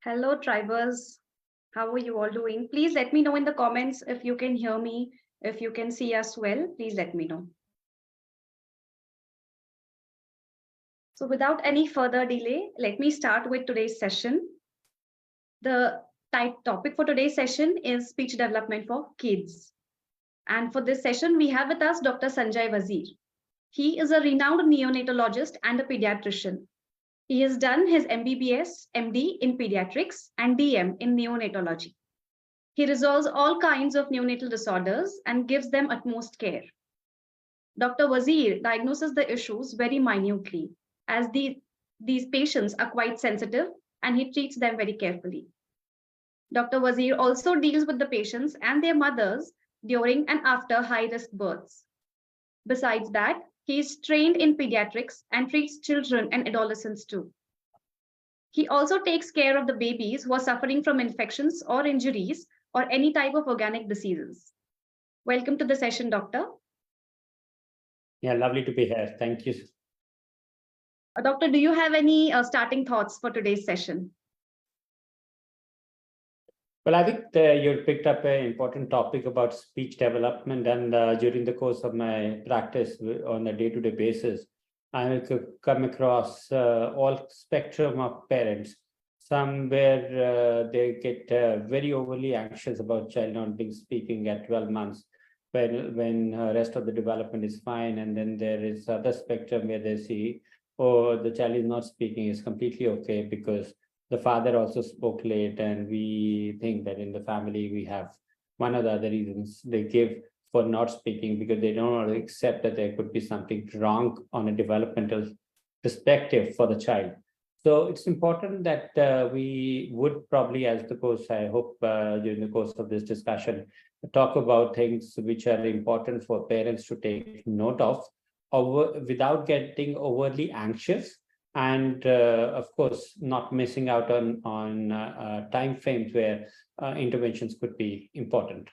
Hello, tribers. How are you all doing? Please let me know in the comments if you can hear me, if you can see us well. Please let me know. So, without any further delay, let me start with today's session. The topic for today's session is speech development for kids. And for this session, we have with us Dr. Sanjay Wazir. He is a renowned neonatologist and a pediatrician. He has done his MBBS, MD in pediatrics, and DM in neonatology. He resolves all kinds of neonatal disorders and gives them utmost care. Dr. Wazir diagnoses the issues very minutely, as these patients are quite sensitive and he treats them very carefully. Dr. Wazir also deals with the patients and their mothers during and after high-risk births. Besides that, he is trained in pediatrics and treats children and adolescents too. He also takes care of the babies who are suffering from infections or injuries or any type of organic diseases. Welcome to the session, doctor. Yeah, lovely to be here. Thank you. Doctor, do you have any starting thoughts for today's session? Well, I think you picked up an important topic about speech development, and during the course of my practice on a day-to-day basis, I come across all spectrum of parents. Some where they get very overly anxious about child not being speaking at 12 months, when rest of the development is fine, and then there is other spectrum where they see, oh, the child is not speaking, is completely okay because the father also spoke late, and we think that in the family we have one or the other reasons they give for not speaking because they don't accept that there could be something wrong on a developmental perspective for the child. So it's important that we would probably, as the course, I hope during the course of this discussion, talk about things which are important for parents to take note of without getting overly anxious. And of course, not missing out on time frames where interventions could be important.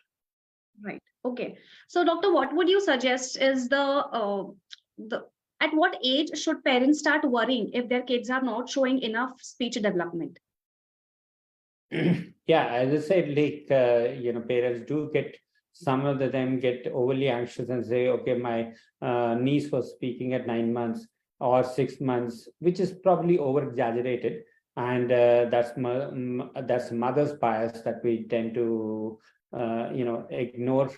Right. Okay. So, doctor, what would you suggest is at what age should parents start worrying if their kids are not showing enough speech development? Yeah, as I said, like parents do get, some of them get overly anxious and say, okay, my niece was speaking at 9 months or 6 months, which is probably over exaggerated, and that's mother's bias that we tend to ignore.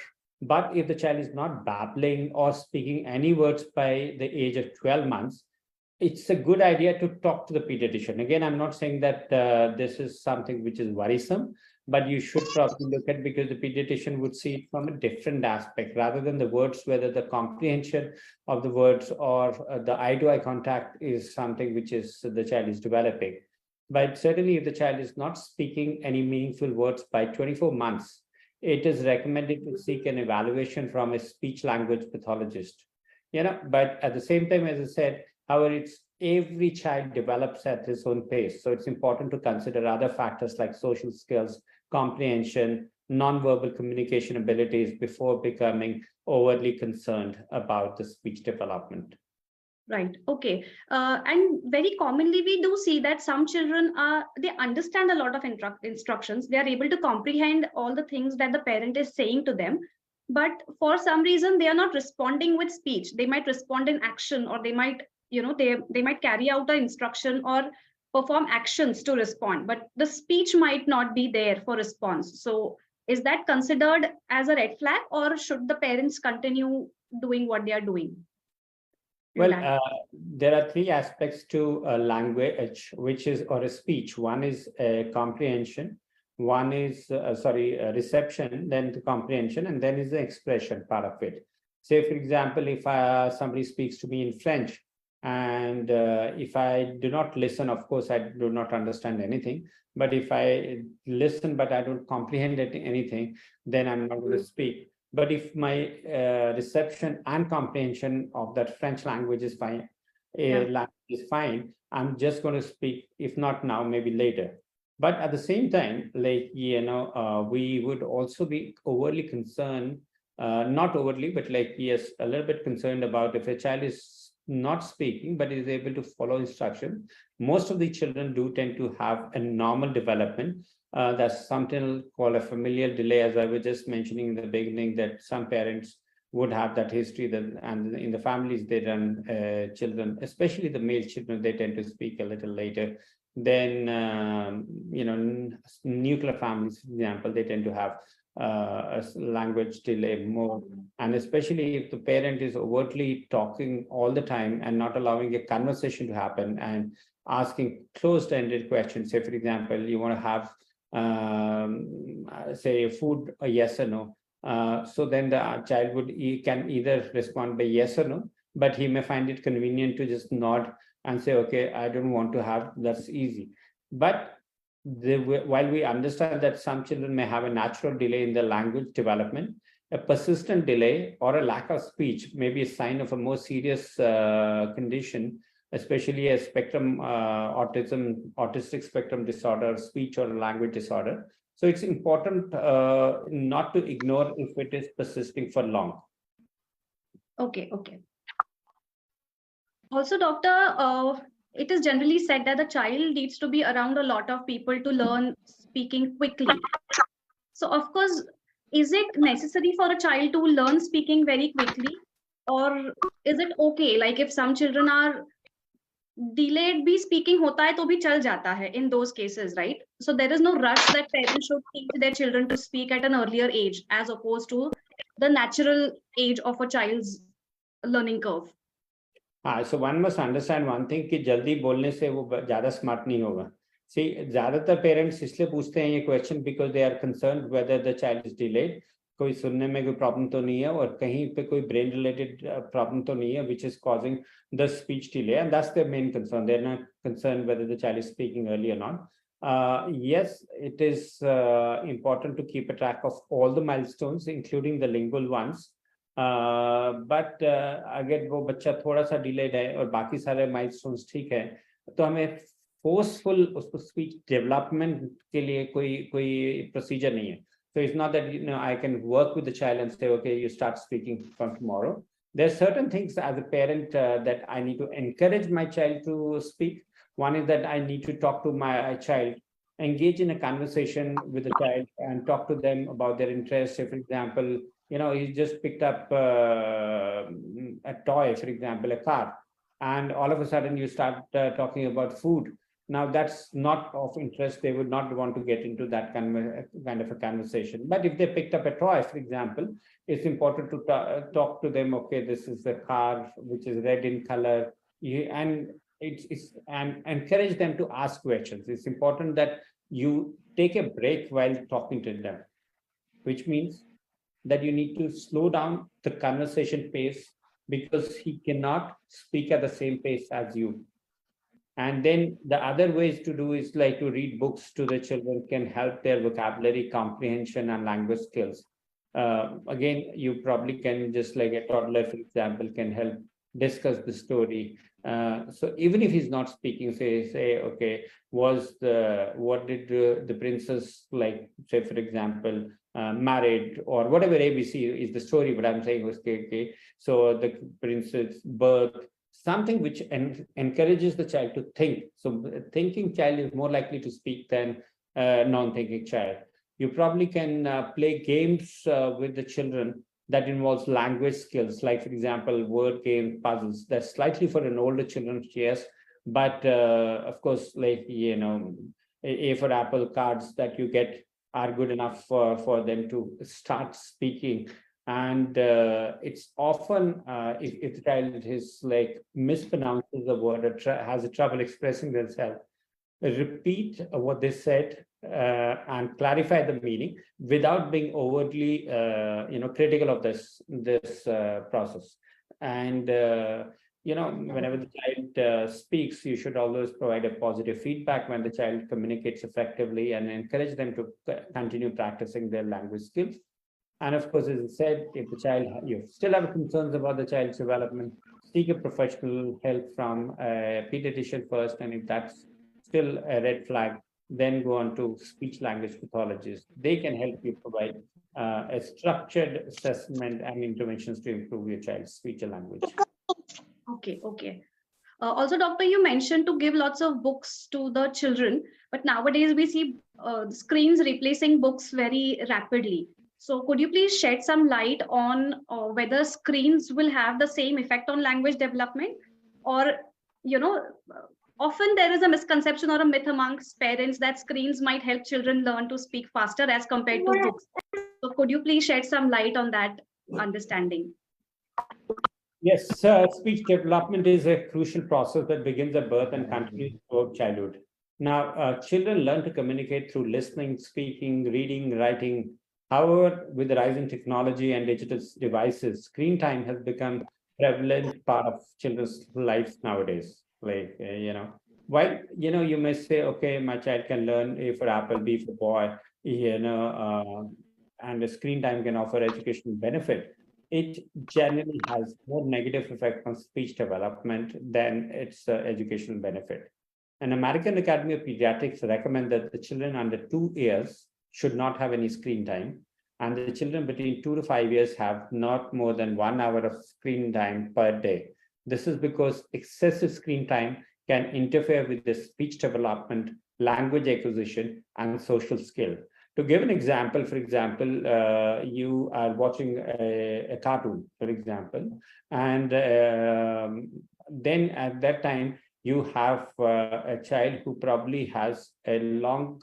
But if the child is not babbling or speaking any words by the age of 12 months, it's a good idea to talk to the pediatrician. Again, I'm not saying that this is something which is worrisome, but you should probably look at, because the pediatrician would see it from a different aspect rather than the words, whether the comprehension of the words or the eye-to-eye contact is something which is the child is developing. But certainly if the child is not speaking any meaningful words by 24 months, it is recommended to seek an evaluation from a speech language pathologist. But at the same time, as I said, however, every child develops at his own pace. So it's important to consider other factors like social skills, comprehension, nonverbal communication abilities before becoming overly concerned about the speech development. Right. Okay. And very commonly, we do see that some children they understand a lot of instructions. They are able to comprehend all the things that the parent is saying to them. But for some reason, they are not responding with speech. They might respond in action, or they might, they might carry out an instruction or perform actions to respond. But the speech might not be there for response. So is that considered as a red flag, or should the parents continue doing what they are doing? Well, there are three aspects to a language, which is, or a speech. One is comprehension, one is, reception, then the comprehension, and then is the expression part of it. Say, for example, if somebody speaks to me in French, and if I do not listen, of course, I do not understand anything. But if I listen, but I don't comprehend anything, then I'm not going to speak. But if my reception and comprehension of that French language is fine, I'm just going to speak, if not now, maybe later. But at the same time, we would also be overly concerned, not overly, but a little bit concerned about if a child is not speaking, but is able to follow instruction. Most of the children do tend to have a normal development. That's something called a familial delay, as I was just mentioning in the beginning, that some parents would have that history, that, and in the families they run children, especially the male children, they tend to speak a little later. Then, nuclear families, for example, they tend to have a language delay more. And especially if the parent is overtly talking all the time and not allowing a conversation to happen and asking closed-ended questions. Say, for example, you want to have, say, food, a yes or no. So then the child can either respond by yes or no, but he may find it convenient to just nod and say, okay, I don't want to have, that's easy. But while we understand that some children may have a natural delay in their language development, a persistent delay or a lack of speech may be a sign of a more serious condition, especially a spectrum autistic spectrum disorder, speech or language disorder. So it's important not to ignore if it is persisting for long. Okay. Also, doctor, it is generally said that the child needs to be around a lot of people to learn speaking quickly. So, of course, is it necessary for a child to learn speaking very quickly? Or is it okay? Like if some children are delayed be speaking hota hai to bhi chal jata hai in those cases, right? So there is no rush that parents should teach their children to speak at an earlier age as opposed to the natural age of a child's learning curve. So one must understand one thing कि जल्दी बोलने से वो ज़्यादा smart नहीं होगा. See, ज़्यादातर parents इसलिए पूछते हैं ये question because they are concerned whether the child is delayed. कोई सुनने में कोई problem तो नहीं है और कहीं पे कोई brain related problem तो नहीं है which is causing the speech delay, and that's their main concern. They're not concerned whether the child is speaking early or not. Yes, it is important to keep a track of all the milestones, including the lingual ones. But अगर वो बच्चा थोड़ा सा delayed है और बाकी सारे milestones ठीक है, तो हमें फोर्सफुल उसको स्पीच डेवलपमेंट के लिए कोई प्रोसीजर नहीं है. So it's not that I can work with the child and say, okay, you start speaking from tomorrow. There are certain things as a parent that I need to encourage my child to speak. One is that I need to talk to my child, engage in a conversation with the child and talk to them about their interests. Say, for example, he just picked up a toy, for example, a car, and all of a sudden you start talking about food. Now that's not of interest. They would not want to get into that kind of a conversation. But if they picked up a toy, for example, it's important to talk to them. Okay, this is a car which is red in color, and and encourage them to ask questions. It's important that you take a break while talking to them, which means that you need to slow down the conversation pace because he cannot speak at the same pace as you. And then the other ways to do is like to read books to the children can help their vocabulary, comprehension, and language skills. Again, you probably can just like a toddler, for example, can help discuss the story. So even if he's not speaking, say, okay, what did the princess, like, say, for example, married or whatever ABC is the story, but I'm saying was okay. So the princess birth, something which encourages the child to think. So a thinking child is more likely to speak than a non-thinking child. You probably can play games with the children that involves language skills, like, for example, word game puzzles. That's slightly for an older children, yes, but of course, like, A for apple cards that you get are good enough for them to start speaking. And it's often, if the child is like mispronounces a word or has a trouble expressing themselves, repeat what they said and clarify the meaning without being overtly, critical of this process. And whenever the child speaks, you should always provide a positive feedback when the child communicates effectively and encourage them to continue practicing their language skills. And of course, as I said, if the child, you still have concerns about the child's development, seek a professional help from a pediatrician first. And if that's still a red flag, then go on to speech language pathologists. They can help you provide a structured assessment and interventions to improve your child's speech and language. Okay, okay. Also, doctor, you mentioned to give lots of books to the children, but nowadays we see screens replacing books very rapidly. So, could you please shed some light on whether screens will have the same effect on language development, or you know, uh, often there is a misconception or a myth amongst parents that screens might help children learn to speak faster as compared to books. So, could you please shed some light on that understanding? Yes, speech development is a crucial process that begins at birth and continues throughout childhood. Now, children learn to communicate through listening, speaking, reading, writing. However, with the rise in technology and digital devices, screen time has become prevalent part of children's lives nowadays. While you may say, okay, my child can learn A for apple, B for boy, and the screen time can offer educational benefit, it generally has more negative effect on speech development than its educational benefit. An American Academy of Pediatrics recommend that the children under 2 years should not have any screen time, and the children between 2 to 5 years have not more than 1 hour of screen time per day. This is because excessive screen time can interfere with the speech development, language acquisition, and social skill. To give an example, for example, you are watching a cartoon, for example, and then at that time you have a child who probably has a long,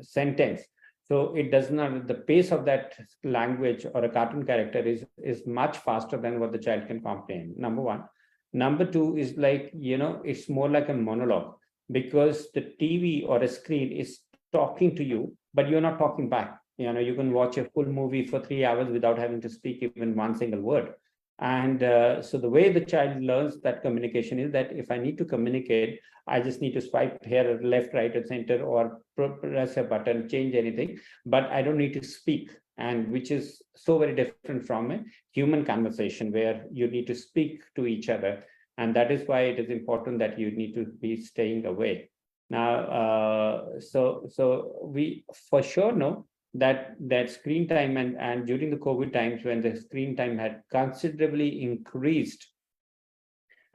sentence. So it does not, the pace of that language or a cartoon character is much faster than what the child can comprehend. Number one. Number two is like, it's more like a monologue, because the TV or a screen is talking to you, but you're not talking back. You can watch a full movie for 3 hours without having to speak even one single word. And so the way the child learns that communication is that if I need to communicate, I just need to swipe here, left, right, or center, or press a button, change anything, but I don't need to speak. And which is so very different from a human conversation where you need to speak to each other. And that is why it is important that you need to be staying away. Now, so we for sure know that screen time, and during the COVID times when the screen time had considerably increased,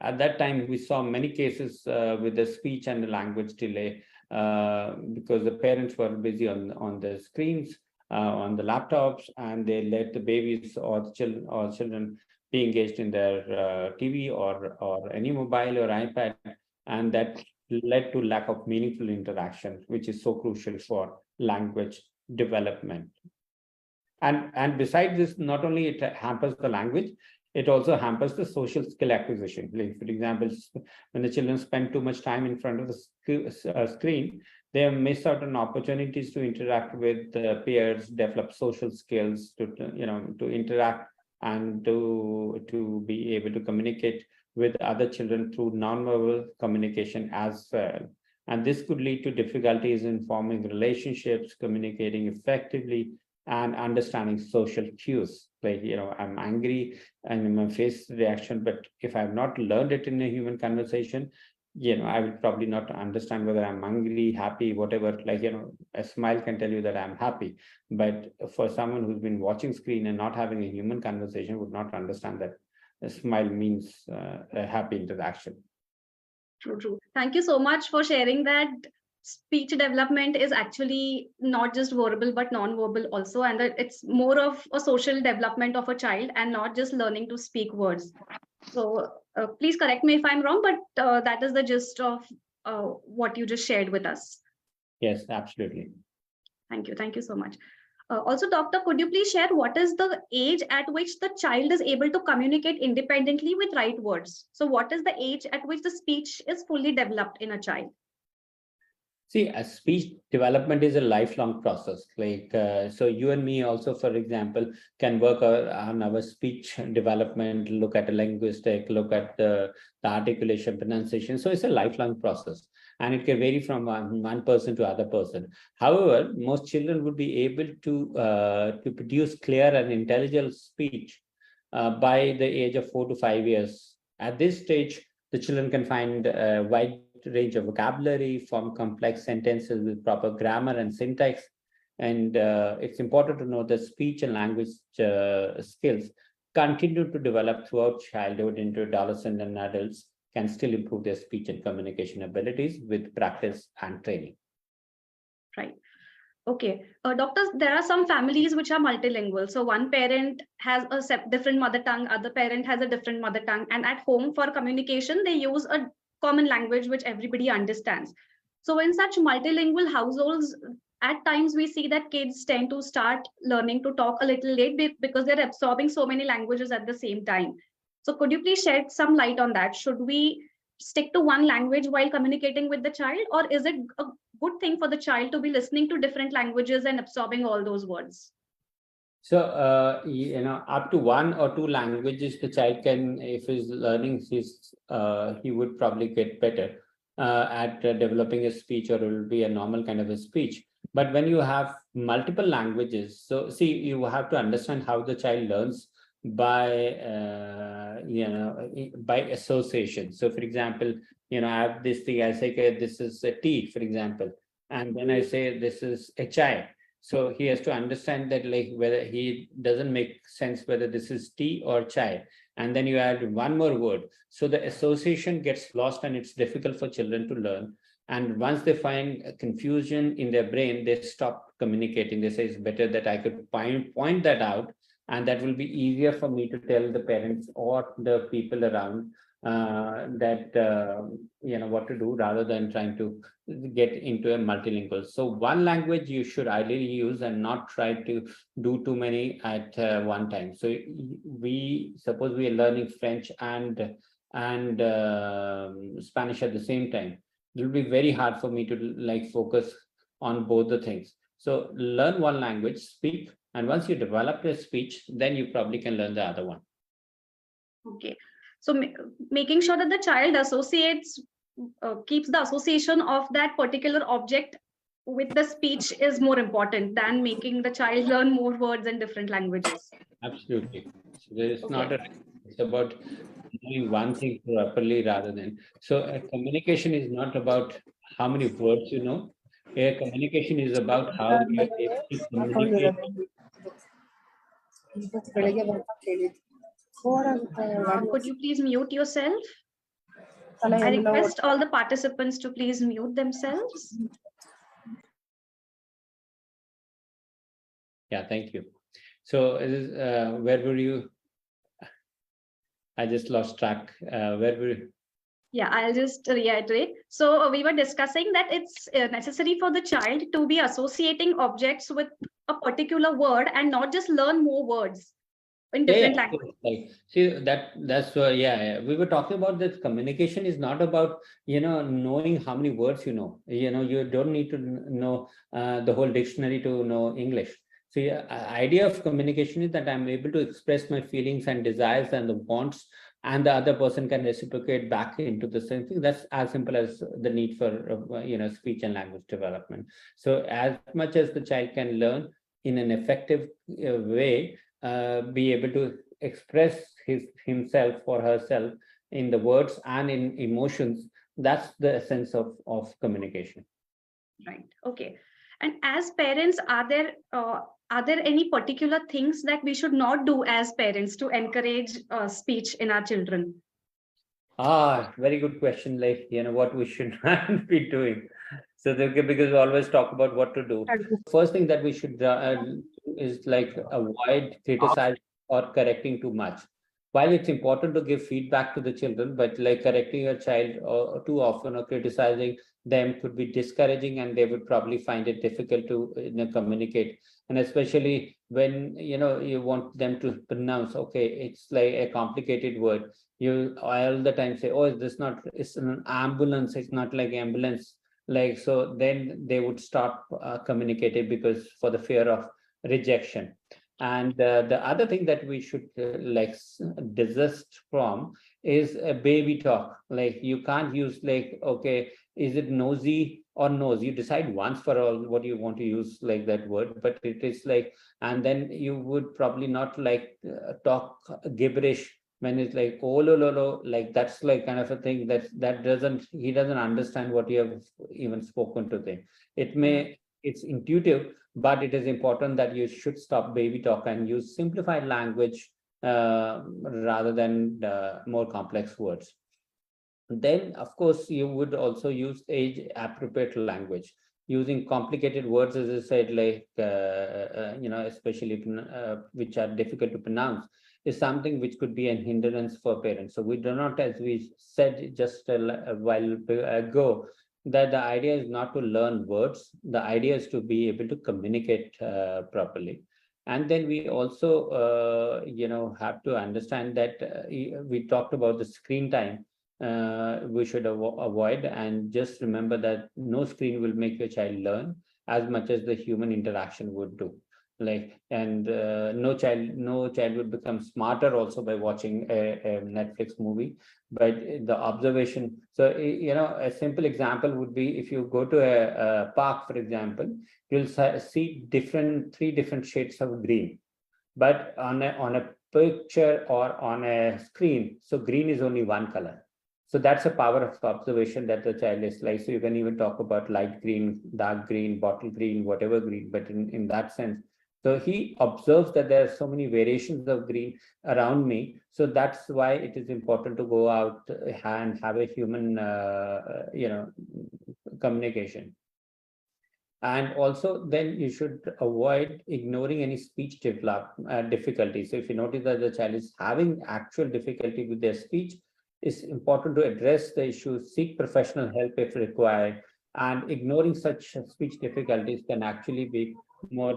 at that time we saw many cases with the speech and the language delay, because the parents were busy on the screens, on the laptops, and they let the babies or the children be engaged in their TV or any mobile or iPad, and that led to lack of meaningful interaction, which is so crucial for language development. And besides this, not only it hampers the language, it also hampers the social skill acquisition. Like, for example, when the children spend too much time in front of the screen, they miss out on opportunities to interact with peers, develop social skills, to interact and to be able to communicate with other children through nonverbal communication as well. And this could lead to difficulties in forming relationships, communicating effectively, and understanding social cues. Like, I'm angry and my face reaction, but if I've not learned it in a human conversation, I will probably not understand whether I'm angry, happy, whatever. Like, a smile can tell you that I'm happy, but for someone who's been watching screen and not having a human conversation would not understand that a smile means a happy interaction. True, true. Thank you so much for sharing that. Speech development is actually not just verbal but non-verbal also, and that it's more of a social development of a child and not just learning to speak words. So please correct me if I'm wrong, but that is the gist of what you just shared with us. Yes, absolutely. Thank you so much. Also, doctor, could you please share what is the age at which the child is able to communicate independently with right words? So what is the age at which the speech is fully developed in a child? See, a speech development is a lifelong process. So you and me also, for example, can work on our speech development, look at the linguistic, look at the articulation, pronunciation. So it's a lifelong process, and it can vary from one person to other person. However, most children would be able to produce clear and intelligible speech by the age of 4 to 5 years. At this stage, the children can find a wide range of vocabulary, form complex sentences with proper grammar and syntax. And it's important to know that speech and language skills continue to develop throughout childhood into adolescent and adults can still improve their speech and communication abilities with practice and training. Right. Okay. Doctors, there are some families which are multilingual. So one parent has a different mother tongue, other parent has a different mother tongue. And at home for communication, they use a common language which everybody understands. So in such multilingual households, at times we see that kids tend to start learning to talk a little late because they're absorbing so many languages at the same time. So could you please shed some light on that? Should we stick to one language while communicating with the child, or is it a good thing for the child to be listening to different languages and absorbing all those words? So, up to one or two languages, the child can, if he's learning, he would probably get better at developing a speech, or it will be a normal kind of a speech. But when you have multiple languages, so see, you have to understand how the child learns by, by association. So, for example, I have this thing, I say, okay, this is a tea, for example, and then I say, this is a chai. So he has to understand that, like, whether he doesn't make sense whether this is tea or chai. And then you add one more word. So the association gets lost and it's difficult for children to learn. And once they find a confusion in their brain, they stop communicating. They say it's better that I could point that out, and that will be easier for me to tell the parents or the people around what to do, rather than trying to get into a multilingual. So one language you should ideally use and not try to do too many at one time. So suppose we are learning French and Spanish at the same time. It will be very hard for me to focus on both the things. So learn one language, speak, and once you develop your speech, then you probably can learn the other one. Okay. So making sure that the child associates, keeps the association of that particular object with the speech is more important than making the child learn more words in different languages. Absolutely. So there is not it's about doing one thing properly rather than. So communication is not about how many words you know. Communication is about how you are able to communicate. Could you please mute yourself? I request all the participants to please mute themselves. Yeah, thank you. So where were you? I just lost track. Where were you? Yeah, I'll just reiterate. So we were discussing that it's necessary for the child to be associating objects with a particular word and not just learn more words in different languages. See, that's we were talking about that communication is not about knowing how many words you know. You don't need to know the whole dictionary to know English. So idea of communication is that I'm able to express my feelings and desires and the wants, and the other person can reciprocate back into the same thing. That's as simple as the need for speech and language development. So as much as the child can learn in an effective way, be able to express himself or herself in the words and in emotions, that's the essence of communication. Right. Okay. And as parents, are there any particular things that we should not do as parents to encourage speech in our children? Very good question. What we should not be doing. So because we always talk about what to do. First thing that we should do is avoid criticizing or correcting too much. While it's important to give feedback to the children, but correcting your child too often or criticizing them could be discouraging, and they would probably find it difficult to communicate. And especially when you want them to pronounce, okay, it's like a complicated word. You all the time say, oh, it's an ambulance, it's not like ambulance. So then they would stop communicating because for the fear of rejection. And the other thing that we should desist from is a baby talk. You can't use okay, is it nosy or nose? You decide once for all what you want to use that word, but it is and then you would probably not talk gibberish when it's oh lo lo lo, that's kind of a thing he doesn't understand what you have even spoken to them. It's intuitive, but it is important that you should stop baby talk and use simplified language rather than more complex words. Then, of course, you would also use age-appropriate language. Using complicated words, as I said, like, especially which are difficult to pronounce, is something which could be an hindrance for parents. So we do not, as we said just a while ago, that the idea is not to learn words. The idea is to be able to communicate properly. And then we also, have to understand that we talked about the screen time we should avoid, and just remember that no screen will make your child learn as much as the human interaction would do. Like, and no child would become smarter also by watching a Netflix movie, but the observation. So a simple example would be, if you go to a park, for example, you'll see three different shades of green, but on a picture or on a screen, so green is only one color. So that's a power of observation that the child is like. So you can even talk about light green, dark green, bottle green, whatever green, but in that sense. So he observes that there are so many variations of green around me. So that's why it is important to go out and have a human, communication. And also, then you should avoid ignoring any speech difficulties. So if you notice that the child is having actual difficulty with their speech, it's important to address the issue, seek professional help if required, and ignoring such speech difficulties can actually be more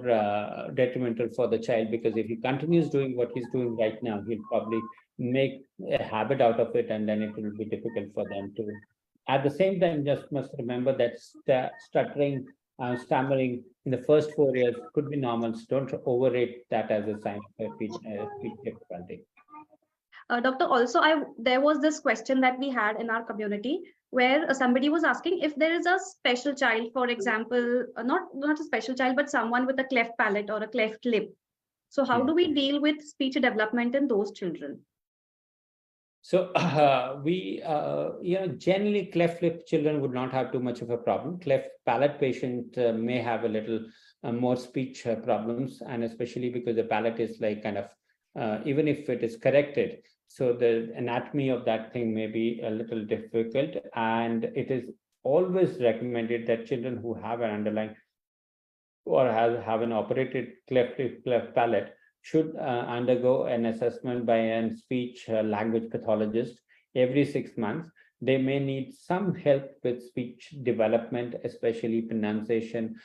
detrimental for the child, because if he continues doing what he's doing right now, he'll probably make a habit out of it, and then it will be difficult for them to. At the same time, just must remember that stuttering, stammering in the first 4 years could be normal. So don't overrate that as a sign of a speech difficulty. Doctor, also, there was this question that we had in our community where somebody was asking if there is a special child, for example, not a special child, but someone with a cleft palate or a cleft lip. So how do we deal with speech development in those children? So we, generally cleft lip children would not have too much of a problem. Cleft palate patient may have a little more speech problems, and especially because the palate is like kind of, even if it is corrected, so the anatomy of that thing may be a little difficult, and it is always recommended that children who have an underlying or have an operated cleft palate should undergo an assessment by a speech language pathologist every 6 months. They may need some help with speech development, especially pronunciation,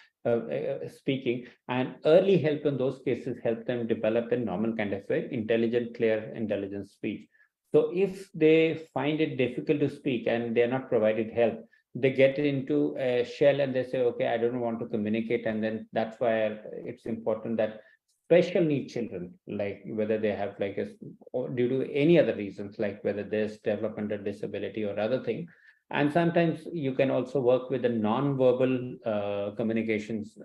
speaking, and early help in those cases help them develop a normal kind of intelligent, clear, intelligent speech. So if they find it difficult to speak and they're not provided help, they get into a shell and they say, okay, I don't want to communicate. And then that's why it's important that special needs children, like whether they have like or due to any other reasons, like whether there's developmental disability or other thing. And sometimes you can also work with the non-verbal communications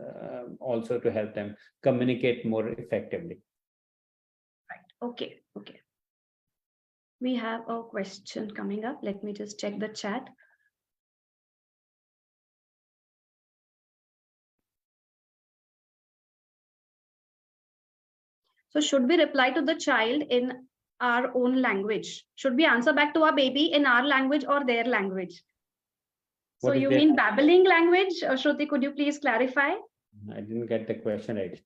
also to help them communicate more effectively. Right. Okay. We have a question coming up. Let me just check the chat. So should we reply to the child in our own language? Should we answer back to our baby in our language or their language? So you mean babbling language? Shruti, could you please clarify? I didn't get the question right.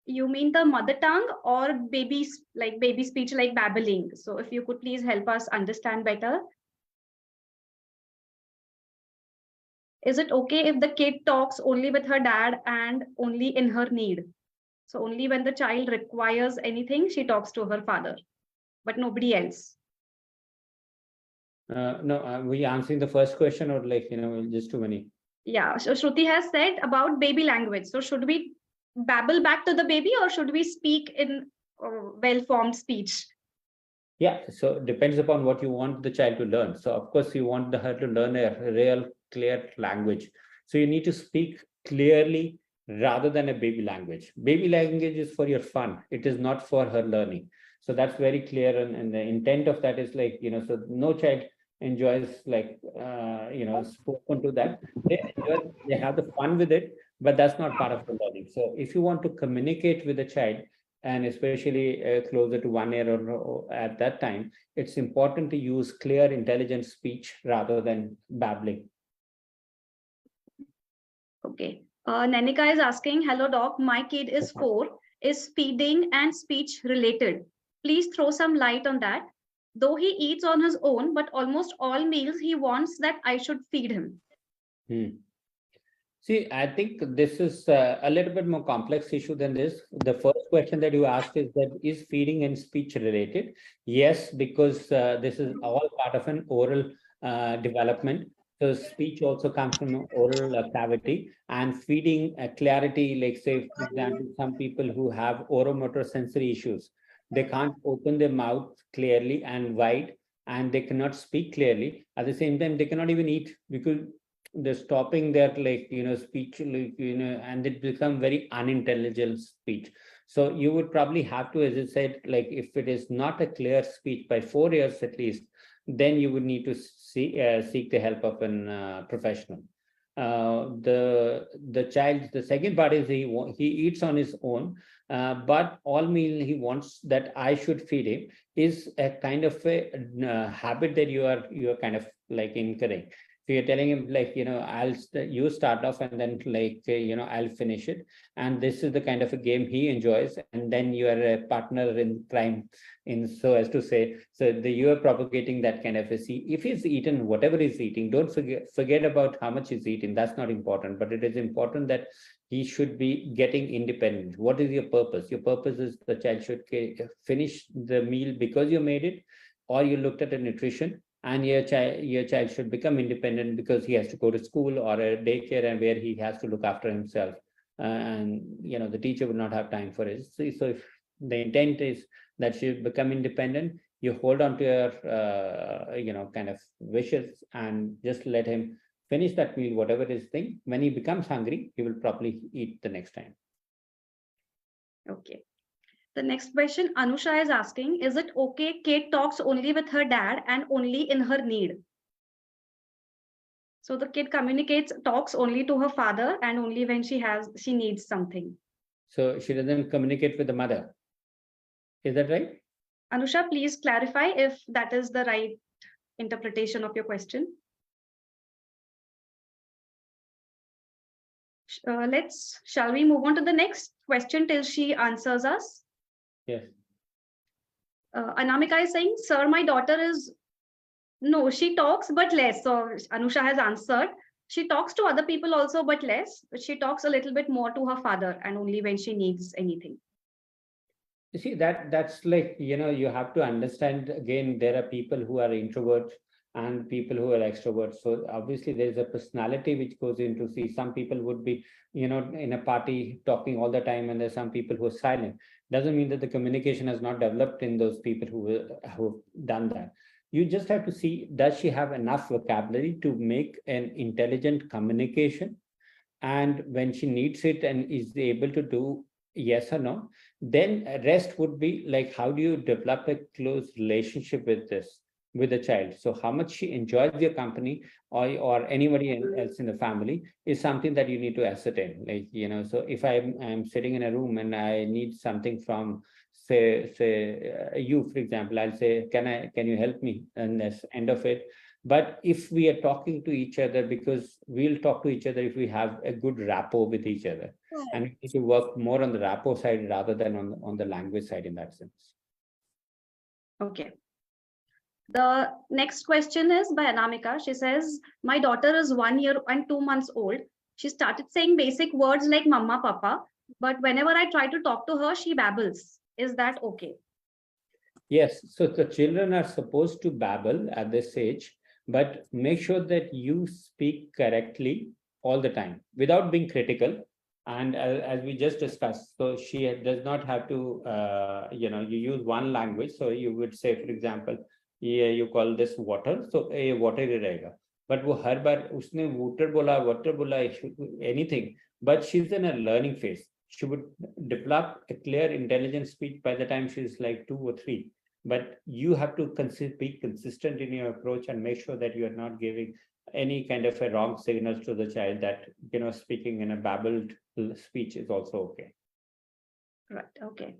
You mean the mother tongue or baby speech like babbling? So if you could please help us understand better. Is it okay if the kid talks only with her dad and only in her need? So only when the child requires anything, she talks to her father, but nobody else. No, are we answering the first question or just too many? Yeah, so Shruti has said about baby language. So should we babble back to the baby or should we speak in well-formed speech? Yeah, so it depends upon what you want the child to learn. So of course you want her to learn a real clear language. So you need to speak clearly rather than a baby language. Baby language is for your fun. It is not for her learning. So that's very clear. And the intent of that is so no child enjoys spoken to that. They have the fun with it, but that's not part of the learning. So if you want to communicate with the child, and especially closer to 1 year or at that time, it's important to use clear, intelligent speech rather than babbling. Okay. Nanika is asking, hello doc, my kid is 4. Is feeding and speech related? Please throw some light on that. Though he eats on his own, but almost all meals he wants that I should feed him. See, I think this is a little bit more complex issue than this. The first question that you asked is that is feeding and speech related? Yes, because this is all part of an oral development. So speech also comes from an oral cavity, and feeding clarity, like say, for example, some people who have oromotor sensory issues, they can't open their mouth clearly and wide, and they cannot speak clearly. At the same time, they cannot even eat because they're stopping their speech, and it become very unintelligible speech. So you would probably have to, as I said, like if it is not a clear speech by 4 years at least, then you would need to seek the help of an professional. The child, the second part is he eats on his own, but all meal he wants that I should feed him is a kind of a habit that you are kind of like incurring. So you're telling him like, you start off and then like, I'll finish it. And this is the kind of a game he enjoys. And then you are a partner in crime, in so as to say, so you are propagating that kind of a see. If he's eaten whatever he's eating, don't forget about how much he's eating. That's not important, but it is important that he should be getting independent. What is your purpose? Your purpose is the child should finish the meal because you made it, or you looked at the nutrition, and your child should become independent because he has to go to school or a daycare and where he has to look after himself, and the teacher will not have time for it. So if the intent is that she become independent, you hold on to your kind of wishes and just let him finish that meal, whatever his thing. When he becomes hungry, he will probably eat the next time. Okay. The next question Anusha is asking, is it okay Kate talks only with her dad and only in her need? So the kid talks only to her father and only when she needs something. So she doesn't communicate with the mother. Is that right? Anusha, please clarify if that is the right interpretation of your question. Shall we move on to the next question till she answers us? Yes. Anamika is saying, sir, my daughter is, no, she talks but less. So Anusha has answered. She talks to other people also, but less. But she talks a little bit more to her father and only when she needs anything. You see, that's like, you have to understand, again, there are people who are introverts and people who are extroverts. So obviously there's a personality which goes into, see, some people would be, in a party talking all the time, and there's some people who are silent. Doesn't mean that the communication has not developed in those people who've done that. You just have to see, does she have enough vocabulary to make an intelligent communication? And when she needs it and is able to do yes or no, then rest would be like, how do you develop a close relationship with the child? So how much she enjoys your company, or anybody else in the family, is something that you need to ascertain. Like, so if I'm sitting in a room and I need something from say you, for example, I'll say, can you help me? And that's end of it. But if we are talking to each other, because we'll talk to each other if we have a good rapport with each other, and we need to work more on the rapport side rather than on the language side in that sense. Okay. The next question is by Anamika. She says, my daughter is 1 year and 2 months old. She started saying basic words like mama, papa, but whenever I try to talk to her, she babbles. Is that okay? Yes. So the children are supposed to babble at this age, but make sure that you speak correctly all the time without being critical. And as we just discussed, so she does not have to, you use one language. So you would say, for example, yeah, you call this water. So a water ही रहेगा. But वो हर बार उसने water बोला, anything. But she's in a learning phase. She would develop a clear, intelligent speech by the time she's like 2 or 3. But you have to be consistent in your approach and make sure that you are not giving any kind of a wrong signals to the child that, speaking in a babbled speech is also okay. Right. Okay.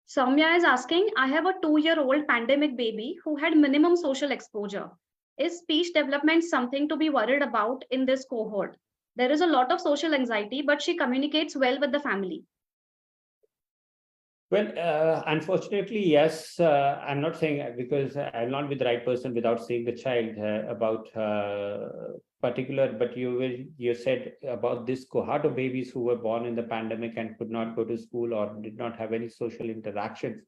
Soumya is asking, I have a 2-year-old pandemic baby who had minimum social exposure. Is speech development something to be worried about in this cohort? There is a lot of social anxiety, but she communicates well with the family. Well, unfortunately, yes. I'm not saying because I'm not with the right person without seeing the child about particular. But you said about this cohort of babies who were born in the pandemic and could not go to school or did not have any social interactions.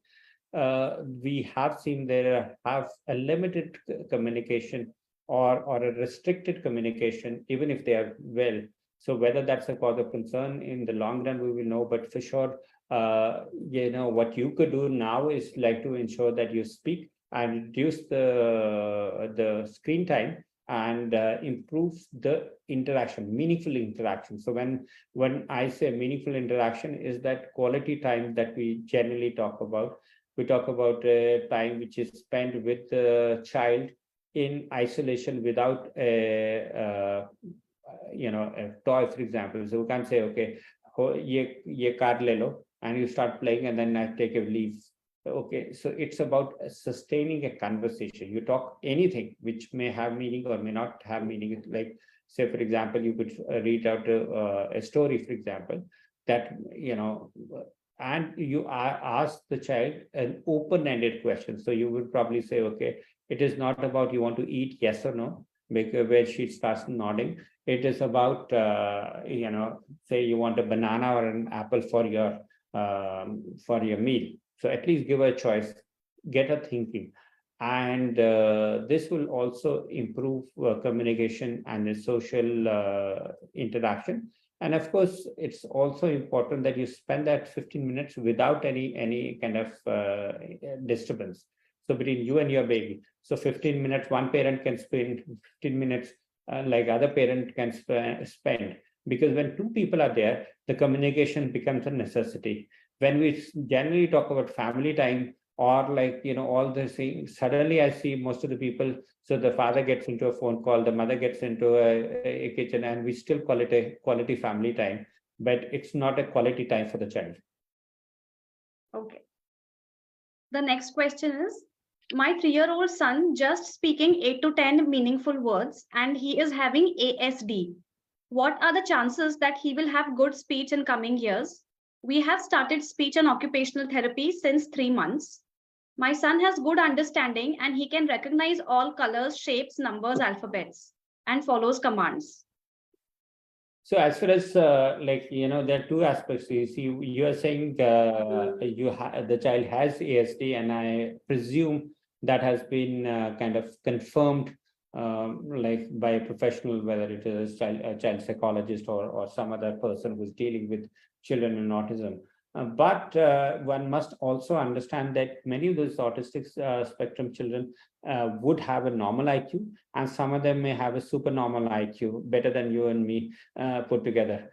We have seen there have a limited communication or a restricted communication, even if they are well. So whether that's a cause of concern in the long run, we will know. But for sure, what you could do now is like to ensure that you speak and reduce the screen time and improve the interaction, meaningful interaction. So when I say meaningful interaction, is that quality time that we generally talk about. We talk about time which is spent with the child in isolation without a toy, for example. So we can't say, okay, ye card le lo, and you start playing and then I take a leave. Okay, so it's about sustaining a conversation. You talk anything which may have meaning or may not have meaning. Like, say, for example, you could read out a story, for example, that, and you ask the child an open-ended question. So you would probably say, okay, it is not about you want to eat, yes or no, because where she starts nodding. It is about, say you want a banana or an apple for your meal. So at least give her a choice, get her thinking. And this will also improve communication and the social interaction. And of course, it's also important that you spend that 15 minutes without any kind of disturbance. So between you and your baby. So 15 minutes, one parent can spend 15 minutes like other parent can spend. Because when two people are there, the communication becomes a necessity. When we generally talk about family time or all the things, suddenly I see most of the people, so the father gets into a phone call, the mother gets into a kitchen, and we still call it a quality family time, but it's not a quality time for the child. Okay. The next question is, my 3-year-old son just speaking 8 to 10 meaningful words and he is having ASD. What are the chances that he will have good speech in coming years? We have started speech and occupational therapy since 3 months. My son has good understanding and he can recognize all colors, shapes, numbers, alphabets, and follows commands. So as far as there are two aspects. You see, you are saying the child has ASD, and I presume that has been kind of confirmed, by a professional, whether it is a child psychologist or some other person who's dealing with children and autism. But one must also understand that many of those autistic spectrum children would have a normal IQ, and some of them may have a supernormal IQ, better than you and me put together.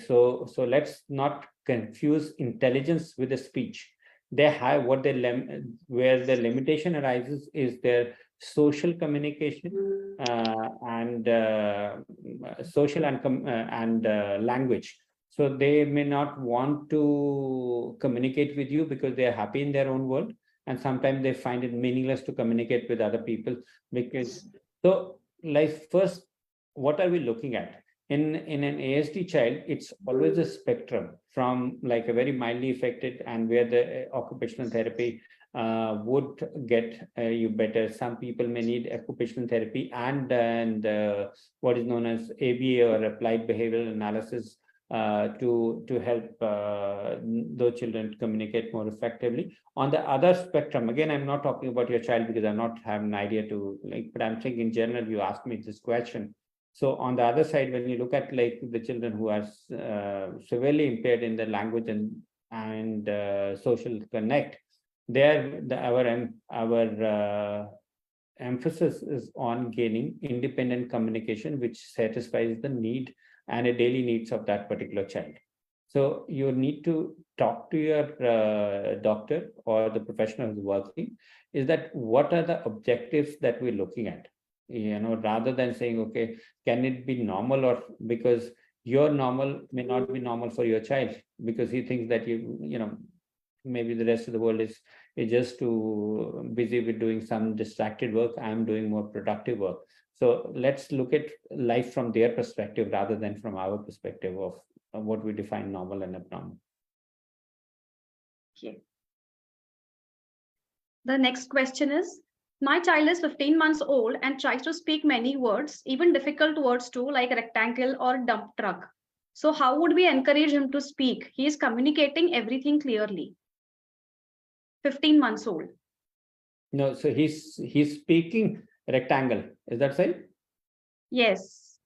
So let's not confuse intelligence with the speech. They have where the limitation arises is their social communication and social and language. So they may not want to communicate with you because they are happy in their own world. And sometimes they find it meaningless to communicate with other people first, what are we looking at? In an ASD child, it's always a spectrum from like a very mildly affected and where the occupational therapy would get you better. Some people may need occupational therapy and what is known as ABA or applied behavioral analysis to help those children communicate more effectively. On the other spectrum, again, I'm not talking about your child because I'm not having an idea but I'm thinking in general, you asked me this question. So on the other side, when you look at the children who are severely impaired in the language and social connect, our emphasis is on gaining independent communication, which satisfies the need and a daily needs of that particular child. So you need to talk to your doctor or the professional who's working, is that what are the objectives that we're looking at? Rather than saying, okay, can it be normal? Or because your normal may not be normal for your child, because he thinks that maybe the rest of the world is just too busy with doing some distracted work. I'm doing more productive work. So let's look at life from their perspective rather than from our perspective of what we define normal and abnormal. Okay. The next question is, my child is 15 months old and tries to speak many words, even difficult words too, like rectangle or dump truck. So how would we encourage him to speak? He is communicating everything clearly. 15 months old. No, so he's speaking rectangle. Is that right? Yes.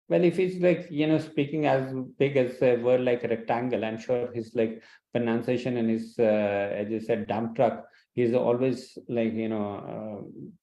Well, if he's like, speaking as big as a word like rectangle, I'm sure his like pronunciation and his, as you said, dump truck, he's always like,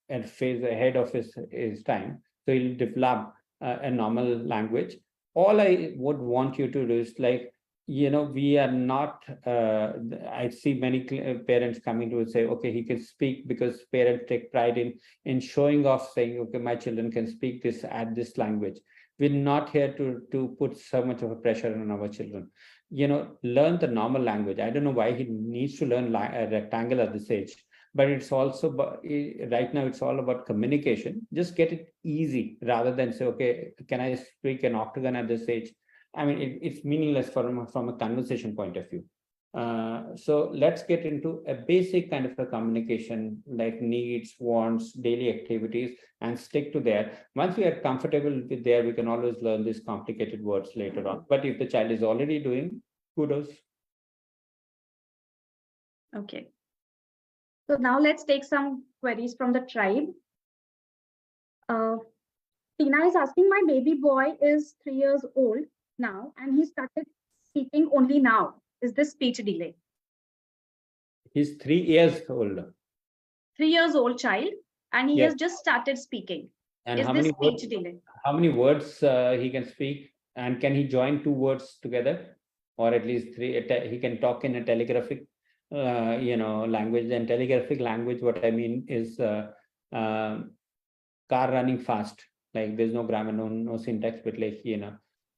at phase ahead of his time. So he'll develop a normal language. All I would want you to do is like, we are not, I see many parents coming to say, okay, he can speak, because parents take pride in showing off, saying, okay, my children can speak this at this language. We're not here to put so much of a pressure on our children. Learn the normal language. I don't know why he needs to learn a rectangle at this age, but it's also right now it's all about communication. Just get it easy rather than say, okay, can I speak an octagon at this age? I mean, it's meaningless from a conversation point of view. So let's get into a basic kind of a communication, like needs, wants, daily activities, and stick to there. Once we are comfortable with there, we can always learn these complicated words later on. But if the child is already doing, kudos. Okay. So now let's take some queries from the tribe. Tina is asking, my baby boy is 3 years old now, and he started speaking only now. Is this speech delay? He's 3 years old. 3 years old child, and he Yes. has just started speaking. And is how this many speech words, delay? How many words he can speak? And can he join 2 words together? Or at least 3? He can talk in a telegraphic language. And telegraphic language, what I mean is car running fast. Like there's no grammar, no syntax, but like,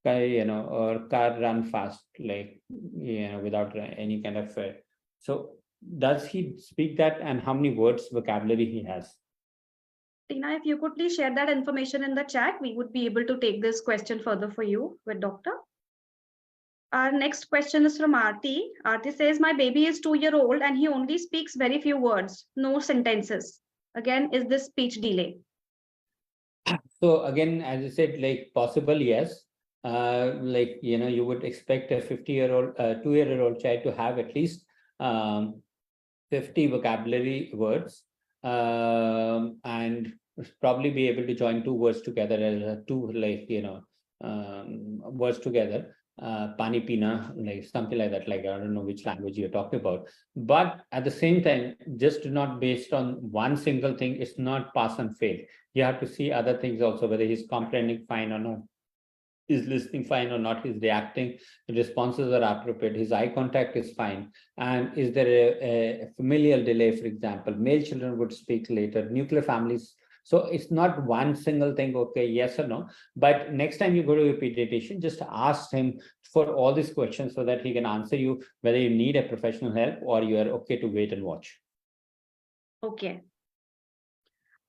or car run fast, like, without any kind of, so does he speak that, and how many words vocabulary he has? Tina, if you could please share that information in the chat, we would be able to take this question further for you with doctor. Our next question is from Aarti. Aarti says, my baby is 2-year-old and he only speaks very few words, no sentences. Again, is this speech delay? So again, as I said, like possible, yes. Like, you would expect a 50-year-old, 2-year-old child to have at least 50 vocabulary words, and probably be able to join 2 words together as two, like, words together. Pani pina, like something like that. Like, I don't know which language you're talking about, but at the same time, just not based on one single thing. It's not pass and fail. You have to see other things also, whether he's comprehending fine or not, is listening fine or not, he's reacting, the responses are appropriate, his eye contact is fine, and is there a familial delay? For example, male children would speak later, nuclear families. So it's not one single thing, okay, yes or no. But next time you go to your pediatrician, just ask him for all these questions so that he can answer you whether you need a professional help or you are okay to wait and watch. Okay.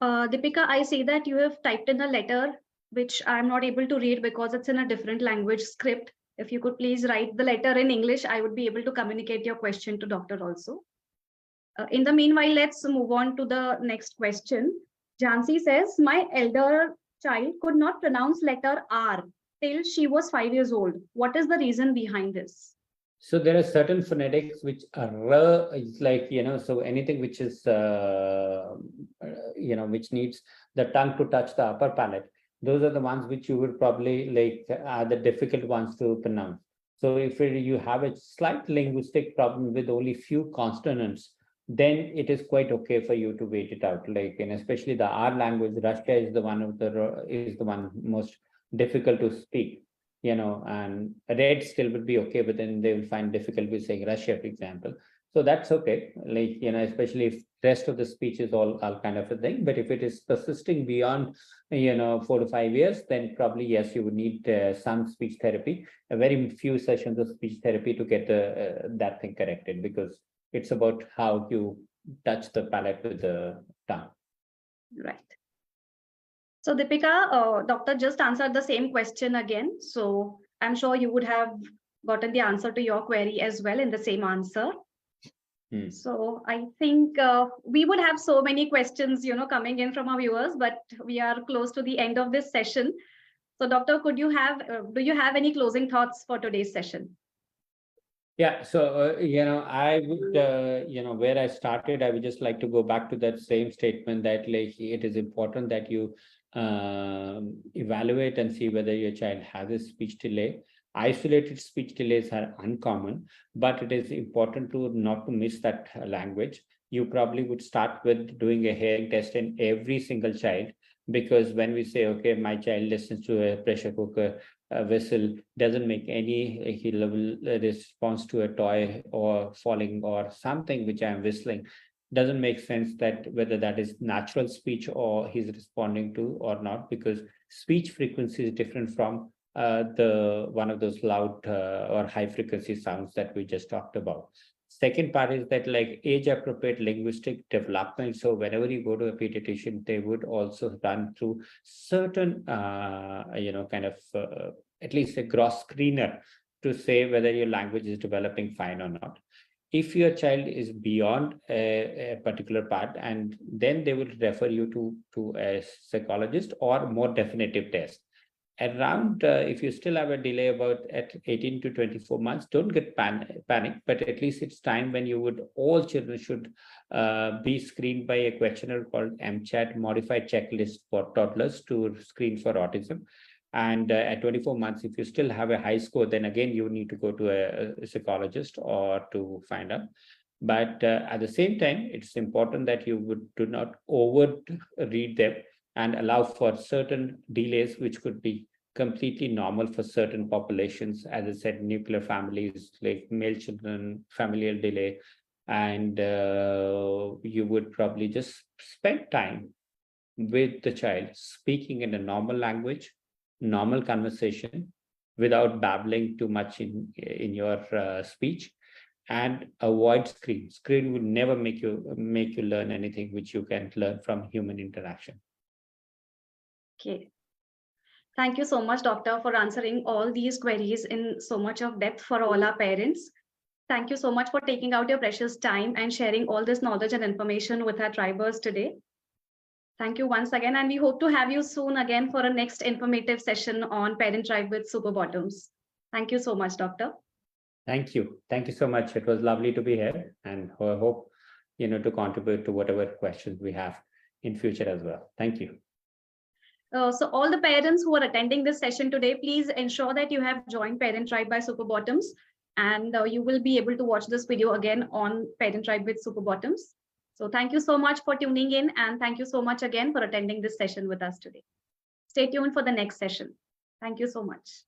Deepika, I see that you have typed in a letter which I'm not able to read because it's in a different language script. If you could please write the letter in English, I would be able to communicate your question to doctor also. In the meanwhile, let's move on to the next question. Jansi says, my elder child could not pronounce letter R till she was 5 years old. What is the reason behind this? So there are certain phonetics which are like, so anything which is, which needs the tongue to touch the upper palate. Those are the ones which you would probably like are the difficult ones to pronounce. So if you have a slight linguistic problem with only few consonants, then it is quite okay for you to wait it out. Like, and especially the R language, Russia is the one most difficult to speak. And red still would be okay, but then they will find difficulty saying Russia, for example. So that's okay. Like, especially rest of the speech is all kind of a thing. But if it is persisting beyond 4 to 5 years, then probably yes, you would need some speech therapy, a very few sessions of speech therapy to get that thing corrected, because it's about how you touch the palate with the tongue. Right. So Deepika, doctor just answered the same question again. So I'm sure you would have gotten the answer to your query as well in the same answer. So I think we would have so many questions, coming in from our viewers, but we are close to the end of this session. So doctor, do you have any closing thoughts for today's session? Yeah, so I would where I started, I would just like to go back to that same statement that like it is important that you evaluate and see whether your child has a speech delay. Isolated speech delays are uncommon, but it is important to not to miss that language. You probably would start with doing a hearing test in every single child, because when we say, okay, my child listens to a pressure cooker whistle, doesn't make any level response to a toy or falling or something which I'm whistling, doesn't make sense that whether that is natural speech or he's responding to or not, because speech frequency is different from the one of those loud or high frequency sounds that we just talked about. Second part is that like age appropriate linguistic development. So whenever you go to a pediatrician, they would also run through certain, kind of at least a gross screener to say whether your language is developing fine or not. If your child is beyond a particular part, and then they will refer you to a psychologist or more definitive test. Around if you still have a delay about at 18 to 24 months, don't get panic, but at least it's time when all children should be screened by a questionnaire called MCHAT, modified checklist for toddlers to screen for autism. And at 24 months, if you still have a high score, then again you need to go to a psychologist or to find out. But at the same time, it's important that you do not overread them and allow for certain delays, which could be completely normal for certain populations. As I said, nuclear families, like male children, familial delay, and you would probably just spend time with the child speaking in a normal language, normal conversation, without babbling too much in your speech, and avoid screen. Screen would never make you learn anything which you can learn from human interaction. Okay. Thank you so much, doctor, for answering all these queries in so much of depth for all our parents. Thank you so much for taking out your precious time and sharing all this knowledge and information with our tribers today. Thank you once again, and we hope to have you soon again for a next informative session on Parent Tribe with SuperBottoms. Thank you so much, doctor. Thank you. Thank you so much. It was lovely to be here, and I hope, to contribute to whatever questions we have in future as well. Thank you. So all the parents who are attending this session today, please ensure that you have joined Parent Tribe by SuperBottoms, and you will be able to watch this video again on Parent Tribe with SuperBottoms. So thank you so much for tuning in, and thank you so much again for attending this session with us today. Stay tuned for the next session. Thank you so much.